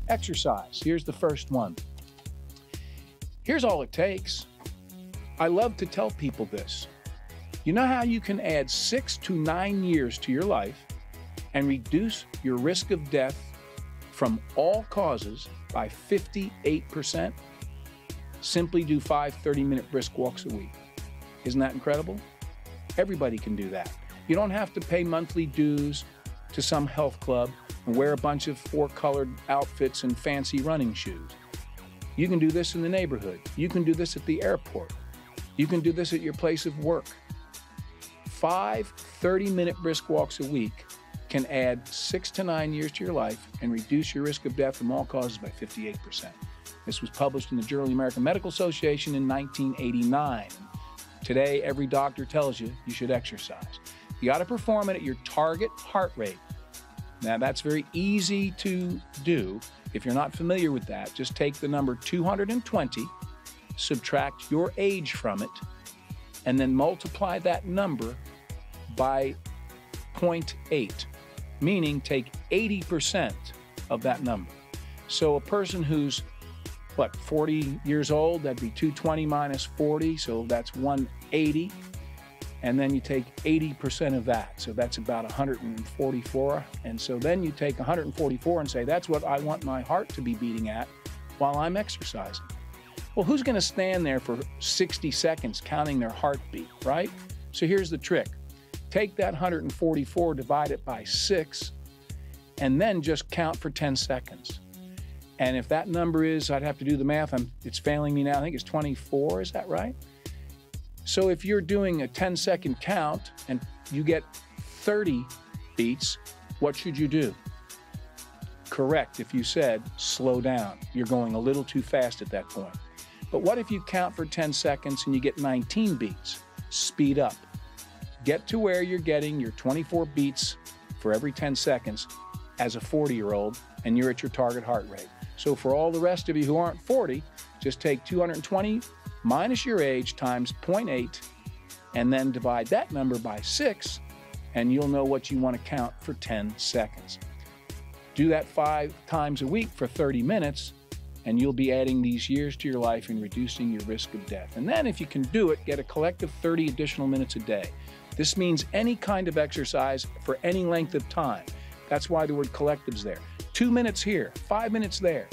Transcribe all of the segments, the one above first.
Exercise. Here's the first one. Here's all it takes. I love to tell people this. You know how you can add 6 to 9 years to your life and reduce your risk of death from all causes by 58%? Simply do 5 30-minute brisk walks a week. Isn't that incredible? Everybody can do that. You don't have to pay monthly dues to some health club and wear a bunch of 4-colored outfits and fancy running shoes. You can do this in the neighborhood. You can do this at the airport. You can do this at your place of work. 5 30-minute brisk walks a week can add 6 to 9 years to your life and reduce your risk of death from all causes by 58%. This was published in the Journal of the American Medical Association in 1989. Today, every doctor tells you you should exercise. You got to perform it at your target heart rate. Now, that's very easy to do. If you're not familiar with that, just take the number 220, subtract your age from it, and then multiply that number by 0.8, meaning take 80% of that number. So a person who's, 40 years old, that'd be 220 minus 40, so that's 180. And then you take 80% of that, so that's about 144. And so then you take 144 and say, that's what I want my heart to be beating at while I'm exercising. Well, who's gonna stand there for 60 seconds counting their heartbeat, right? So here's the trick. Take that 144, divide it by 6, and then just count for 10 seconds. And if that number is, I'd have to do the math, it's failing me now, I think it's 24, is that right? So if you're doing a 10-second count and you get 30 beats, what should you do? Correct, if you said slow down. You're going a little too fast at that point. But what if you count for 10 seconds and you get 19 beats? Speed up. Get to where you're getting your 24 beats for every 10 seconds as a 40-year-old, and you're at your target heart rate. So for all the rest of you who aren't 40, just take 220 minus your age times 0.8, and then divide that number by 6, and you'll know what you want to count for 10 seconds. Do that 5 times a week for 30 minutes, and you'll be adding these years to your life and reducing your risk of death. And then if you can do it, get a collective 30 additional minutes a day. This means any kind of exercise for any length of time. That's why the word collective's there. 2 minutes here, 5 minutes there.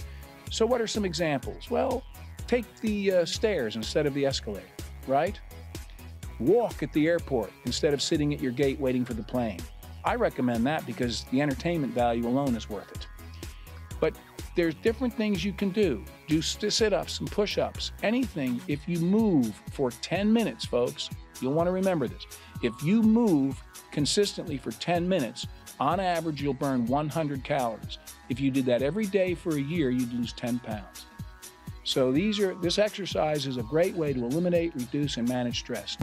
So what are some examples? Well, take the stairs instead of the escalator, right? Walk at the airport instead of sitting at your gate waiting for the plane. I recommend that because the entertainment value alone is worth it. But there's different things you can do. Do sit-ups and push-ups, anything. If you move for 10 minutes, folks, you'll want to remember this. If you move consistently for 10 minutes, on average, you'll burn 100 calories. If you did that every day for a year, you'd lose 10 pounds. So this exercise is a great way to eliminate, reduce, and manage stress.